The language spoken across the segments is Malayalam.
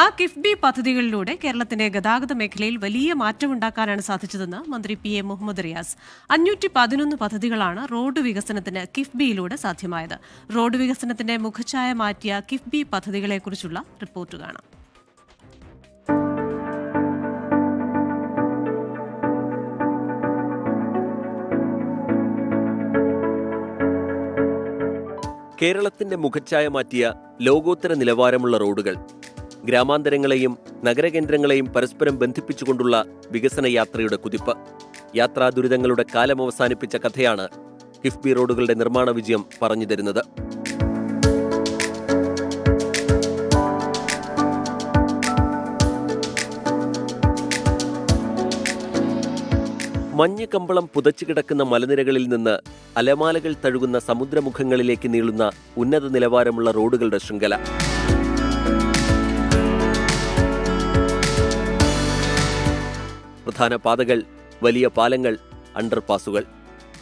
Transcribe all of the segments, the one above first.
ആ കിഫ്ബി പദ്ധതികളിലൂടെ കേരളത്തിന്റെ ഗതാഗത മേഖലയിൽ വലിയ മാറ്റമുണ്ടാക്കാനാണ് സാധിച്ചതെന്ന് മന്ത്രി PM മുഹമ്മദ് റിയാസ്. 511 പദ്ധതികളാണ് റോഡ് വികസനത്തിന് കിഫ്ബിയിലൂടെ സാധ്യമായത്. റോഡ് വികസനത്തിന്റെ മുഖച്ഛായ മാറ്റിയ കിഫ്ബി പദ്ധതികളെക്കുറിച്ചുള്ള റിപ്പോർട്ട് കാണാം. കേരളത്തിന്റെ മുഖച്ഛായ മാറ്റിയ ലോകോത്തര നിലവാരമുള്ള റോഡുകൾ, ഗ്രാമാന്തരങ്ങളെയും നഗരകേന്ദ്രങ്ങളെയും പരസ്പരം ബന്ധിപ്പിച്ചുകൊണ്ടുള്ള വികസന യാത്രയുടെ കുതിപ്പ്, യാത്രാ ദുരിതങ്ങളുടെ കാലം അവസാനിപ്പിച്ച കഥയാണ് കിഫ്ബി റോഡുകളുടെ നിർമ്മാണ വിജയം പറഞ്ഞു തരുന്നത്. മഞ്ഞ് കമ്പളം പുതച്ചു കിടക്കുന്ന മലനിരകളിൽ നിന്ന് അലമാലകൾ തഴുകുന്ന സമുദ്രമുഖങ്ങളിലേക്ക് നീളുന്ന ഉന്നത നിലവാരമുള്ള റോഡുകളുടെ ശൃംഖല. പ്രധാന പാതകൾ, വലിയ പാലങ്ങൾ, അണ്ടർപാസുകൾ.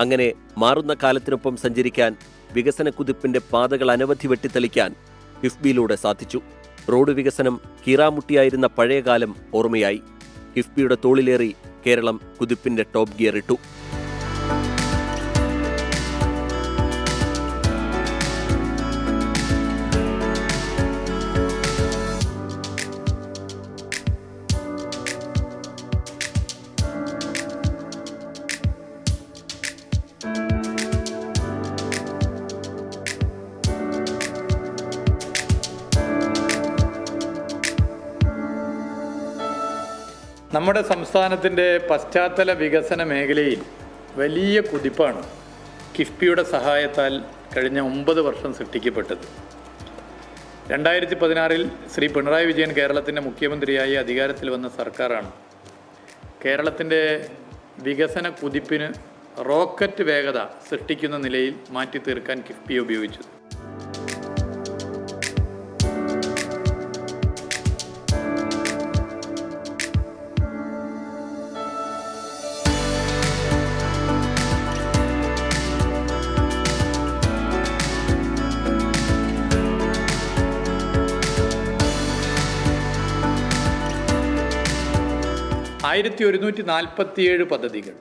അങ്ങനെ മാറുന്ന കാലത്തിനൊപ്പം സഞ്ചരിക്കാൻ, വികസന കുതിപ്പിന്റെ പാതകൾ അനവധി വെട്ടിത്തെളിക്കാൻ കിഫ്ബിയിലൂടെ സാധിച്ചു. റോഡ് വികസനം കീറാമുട്ടിയായിരുന്ന പഴയകാലം ഓർമ്മയായി. കിഫ്ബിയുടെ തോളിലേറി കേരളം കുതിപ്പിന്റെ ടോപ്പ് ഗിയർ ഇട്ടു. നമ്മുടെ സംസ്ഥാനത്തിൻ്റെ പശ്ചാത്തല വികസന മേഖലയിൽ വലിയ കുതിപ്പാണ് കിഫ്ബിയുടെ സഹായത്താൽ കഴിഞ്ഞ 9 വർഷം സൃഷ്ടിക്കപ്പെട്ടത്. 2016 ശ്രീ പിണറായി വിജയൻ കേരളത്തിൻ്റെ മുഖ്യമന്ത്രിയായി അധികാരത്തിൽ വന്ന സർക്കാരാണ് കേരളത്തിൻ്റെ വികസന കുതിപ്പിന് റോക്കറ്റ് വേഗത സൃഷ്ടിക്കുന്ന നിലയിൽ മാറ്റി തീർക്കാൻ കിഫ്ബിയെ ഉപയോഗിച്ചത്. (1147) പദ്ധതികൾ,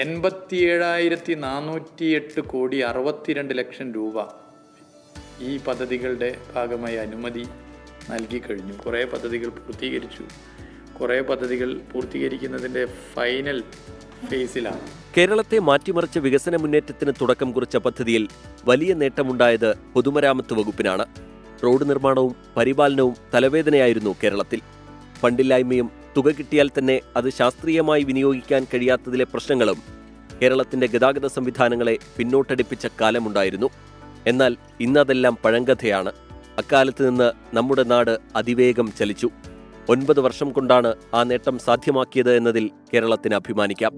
87,408 കോടി 62 ലക്ഷം രൂപ ഈ പദ്ധതികളുടെ ഭാഗമായി അനുമതി നൽകി കഴിഞ്ഞു. കുറേ പദ്ധതികൾ പൂർത്തീകരിച്ചു, കുറേ പദ്ധതികൾ പൂർത്തീകരിക്കുന്നതിൻ്റെ ഫൈനൽ ഫേസിലാണ്. കേരളത്തെ മാറ്റിമറിച്ച വികസന മുന്നേറ്റത്തിന് തുടക്കം കുറിച്ച പദ്ധതിയിൽ വലിയ നേട്ടമുണ്ടായത് പൊതുമരാമത്ത് വകുപ്പിനാണ്. റോഡ് നിർമ്മാണവും പരിപാലനവും തലവേദനയായിരുന്നു കേരളത്തിൽ. ഫണ്ടില്ലായ്മയും തുക കിട്ടിയാൽ തന്നെ അത് ശാസ്ത്രീയമായി വിനിയോഗിക്കാൻ കഴിയാത്തതിലെ പ്രശ്നങ്ങളും കേരളത്തിന്റെ ഗതാഗത സംവിധാനങ്ങളെ പിന്നോട്ടടിപ്പിച്ച കാലമുണ്ടായിരുന്നു. എന്നാൽ ഇന്നതെല്ലാം പഴങ്കഥയാണ്. അക്കാലത്ത് നിന്ന് നമ്മുടെ നാട് അതിവേഗം ചലിച്ചു. 9 വർഷം കൊണ്ടാണ് ആ നേട്ടം സാധ്യമാക്കിയത് എന്നതിൽ കേരളത്തിന് അഭിമാനിക്കാം.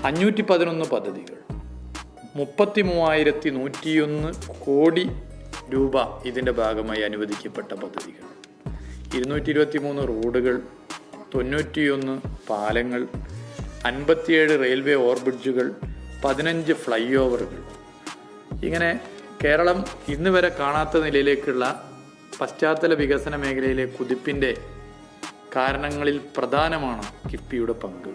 (511) പദ്ധതികൾ, 33,101 കോടി രൂപ ഇതിൻ്റെ ഭാഗമായി അനുവദിക്കപ്പെട്ട പദ്ധതികൾ, 223 റോഡുകൾ, 91 പാലങ്ങൾ, 57 റെയിൽവേ ഓവർബ്രിഡ്ജുകൾ, 15 ഫ്ലൈ ഓവറുകൾ. ഇങ്ങനെ കേരളം ഇന്ന് വരെ കാണാത്ത നിലയിലേക്കുള്ള പശ്ചാത്തല വികസന മേഖലയിലെ കുതിപ്പിൻ്റെ കാരണങ്ങളിൽ പ്രധാനമാണ് കിഫ്ബിയുടെ പങ്ക്.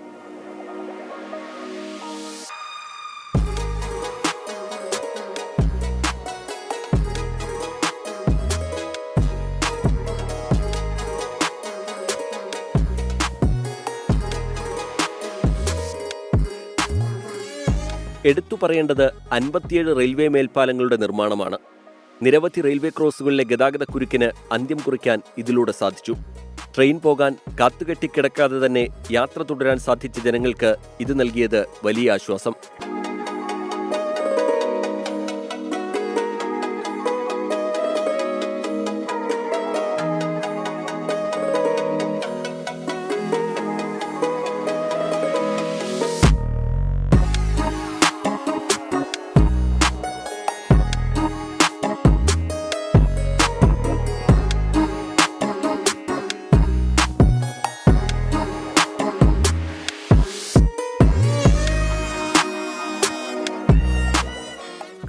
എടുത്തു പറയേണ്ടത് 57 റെയിൽവേ മേൽപ്പാലങ്ങളുടെ നിർമ്മാണമാണ്. നിരവധി റെയിൽവേ ക്രോസുകളിലെ ഗതാഗത കുരുക്കിന് അന്ത്യം കുറിക്കാൻ ഇതിലൂടെ സാധിച്ചു. ട്രെയിൻ പോകാൻ കാത്തുകെട്ടിക്കിടക്കാതെ തന്നെ യാത്ര തുടരാൻ സാധിച്ച ജനങ്ങൾക്ക് ഇത് നൽകിയത് വലിയ ആശ്വാസം.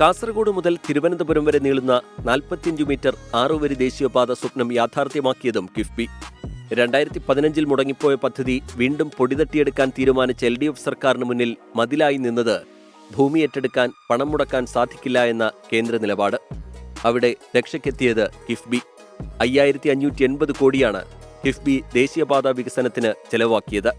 കാസർഗോഡ് മുതൽ തിരുവനന്തപുരം വരെ നീളുന്ന 45 മീറ്റർ 6 വരി ദേശീയപാത സ്വപ്നം യാഥാർത്ഥ്യമാക്കിയതും കിഫ്ബി. 2015 മുടങ്ങിപ്പോയ പദ്ധതി വീണ്ടും പൊടിതട്ടിയെടുക്കാൻ തീരുമാനിച്ച LDF സർക്കാരിന് മുന്നിൽ മതിലായി നിന്നത് ഭൂമി ഏറ്റെടുക്കാൻ പണം മുടക്കാൻ സാധിക്കില്ല എന്ന കേന്ദ്ര നിലപാട്. അവിടെ രക്ഷയ്ക്കെത്തിയത് കിഫ്ബി. 5580 കോടിയാണ് കിഫ്ബി ദേശീയപാത വികസനത്തിന് ചെലവാക്കിയത്.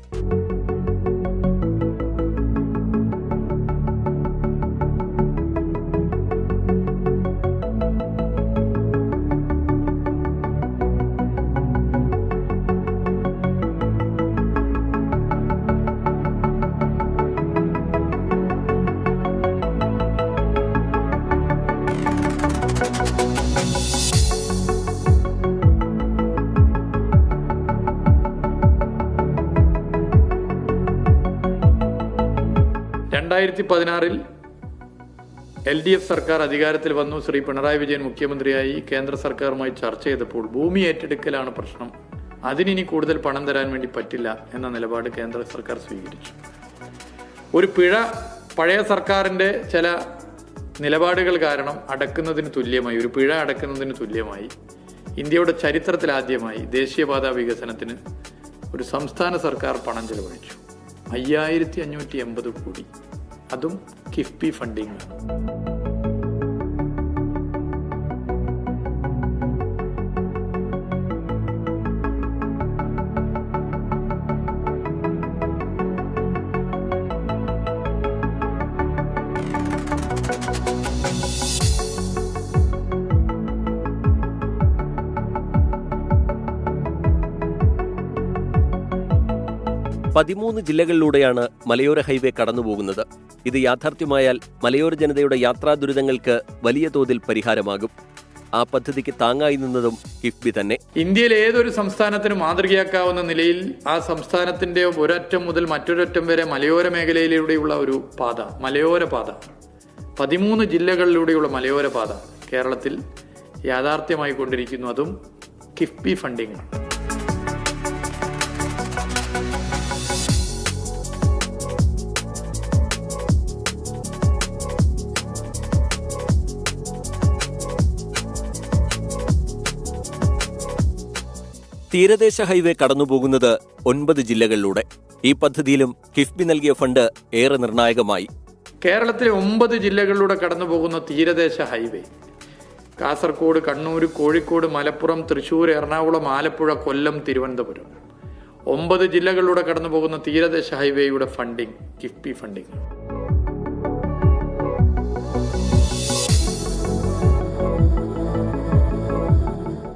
ൽ LDF സർക്കാർ അധികാരത്തിൽ വന്നു. ശ്രീ പിണറായി വിജയൻ മുഖ്യമന്ത്രിയായി കേന്ദ്ര സർക്കാരുമായി ചർച്ച ചെയ്തപ്പോൾ ഭൂമി ഏറ്റെടുക്കലാണ് പ്രശ്നം, അതിനി കൂടുതൽ പണം തരാൻ വേണ്ടി പറ്റില്ല എന്ന നിലപാട് കേന്ദ്ര സർക്കാർ സ്വീകരിച്ചു. ഒരു പിഴ പഴയ സർക്കാരിൻ്റെ ചില നിലപാടുകൾ കാരണം അടക്കുന്നതിന് തുല്യമായി, ഒരു പിഴ അടക്കുന്നതിന് തുല്യമായി ഇന്ത്യയുടെ ചരിത്രത്തിൽ ആദ്യമായി ദേശീയപാത വികസനത്തിന് ഒരു സംസ്ഥാന സർക്കാർ പണം ചെലവഴിച്ചു. 5580 കോടി, അതും കിഫ്ബി ഫണ്ടിങ് ആണ്. പതിമൂന്ന് ജില്ലകളിലൂടെയാണ് മലയോര ഹൈവേ കടന്നുപോകുന്നത്. ഇത് യാഥാർത്ഥ്യമായാൽ മലയോര ജനതയുടെ യാത്രാ ദുരിതങ്ങൾക്ക് വലിയ തോതിൽ പരിഹാരമാകും. ആ പദ്ധതിക്ക് താങ്ങായി നിന്നതും കിഫ്ബി തന്നെ. ഇന്ത്യയിലെ ഏതൊരു സംസ്ഥാനത്തിന് മാതൃകയാക്കാവുന്ന നിലയിൽ ആ സംസ്ഥാനത്തിന്റെ ഒരറ്റം മുതൽ മറ്റൊരറ്റം വരെ മലയോര മേഖലയിലൂടെയുള്ള ഒരു പാത, മലയോര പാത, 13 ജില്ലകളിലൂടെയുള്ള മലയോര പാത കേരളത്തിൽ യാഥാർത്ഥ്യമായി കൊണ്ടിരിക്കുന്നു. അതും കിഫ്ബി ഫണ്ടിങ് ആണ്. തീരദേശ ഹൈവേ കടന്നുപോകുന്നത് 9 ജില്ലകളിലൂടെ. ഈ പദ്ധതിയിലും കിഫ്ബി നൽകിയ ഫണ്ട് ഏറെ നിർണായകമായി. കേരളത്തിലെ 9 ജില്ലകളിലൂടെ കടന്നുപോകുന്ന തീരദേശ ഹൈവേ കാസർഗോഡ്, കണ്ണൂർ, കോഴിക്കോട്, മലപ്പുറം, തൃശൂർ, എറണാകുളം, ആലപ്പുഴ, കൊല്ലം, തിരുവനന്തപുരം 9 ജില്ലകളിലൂടെ കടന്നുപോകുന്ന തീരദേശ ഹൈവേയുടെ ഫണ്ടിങ് കിഫ്ബി ഫണ്ടിങ്.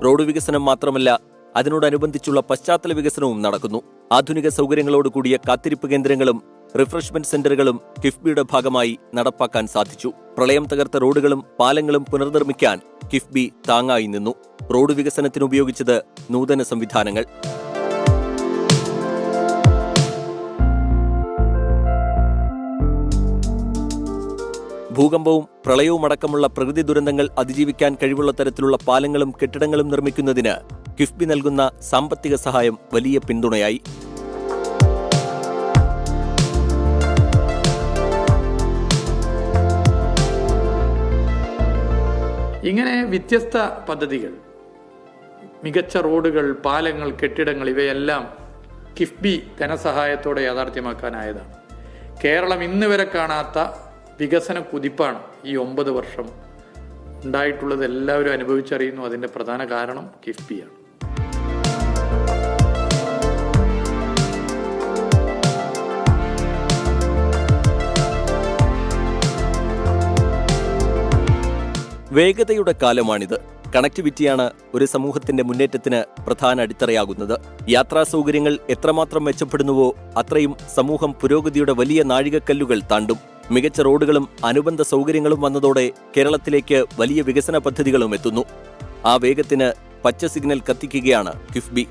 റോഡ് വികസനം മാത്രമല്ല, അതിനോടനുബന്ധിച്ചുള്ള പശ്ചാത്തല വികസനവും നടക്കുന്നു. ആധുനിക സൗകര്യങ്ങളോട് കൂടിയ കാത്തിരിപ്പ് കേന്ദ്രങ്ങളും റിഫ്രഷ്മെന്റ് സെന്ററുകളും കിഫ്ബിയുടെ ഭാഗമായി നടപ്പാക്കാൻ സാധിച്ചു. പ്രളയം തകർത്ത റോഡുകളും പാലങ്ങളും പുനർനിർമ്മിക്കാൻ കിഫ്ബി താങ്ങായി നിന്നു. റോഡ് വികസനത്തിന് ഉപയോഗിച്ചത് നൂതന സംവിധാനങ്ങൾ. ഭൂകമ്പവും പ്രളയവും അടക്കമുള്ള പ്രകൃതി ദുരന്തങ്ങൾ അതിജീവിക്കാൻ കഴിവുള്ള തരത്തിലുള്ള പാലങ്ങളും കെട്ടിടങ്ങളും നിർമ്മിക്കുന്നതിന് കിഫ്ബി നൽകുന്ന സാമ്പത്തിക സഹായം വലിയ പിന്തുണയായി. ഇങ്ങനെ വ്യത്യസ്ത പദ്ധതികൾ, മികച്ച റോഡുകൾ, പാലങ്ങൾ, കെട്ടിടങ്ങൾ, ഇവയെല്ലാം കിഫ്ബി ധനസഹായത്തോടെ യാഥാർത്ഥ്യമാക്കാനായതാണ്. കേരളം ഇന്ന് വരെ കാണാത്ത വികസന കുതിപ്പാണ് ഈ 9 വർഷം ഉണ്ടായിട്ടുള്ളത്. എല്ലാവരും അനുഭവിച്ചറിയുന്നു. അതിൻ്റെ പ്രധാന കാരണം കിഫ്ബിയാണ്. വേഗതയുടെ കാലമാണിത്. കണക്ടിവിറ്റിയാണ് ഒരു സമൂഹത്തിന്റെ മുന്നേറ്റത്തിന് പ്രധാന അടിത്തറയാകുന്നത്. യാത്രാ സൗകര്യങ്ങൾ എത്രമാത്രം മെച്ചപ്പെടുന്നുവോ അത്രയും സമൂഹം പുരോഗതിയുടെ വലിയ നാഴികക്കല്ലുകൾ താണ്ടും. മികച്ച റോഡുകളും അനുബന്ധ സൗകര്യങ്ങളും വന്നതോടെ കേരളത്തിലേക്ക് വലിയ വികസന പദ്ധതികളും എത്തുന്നു. ആ വേഗത്തിന് പച്ച സിഗ്നൽ കത്തിക്കുകയാണ് കിഫ്ബി.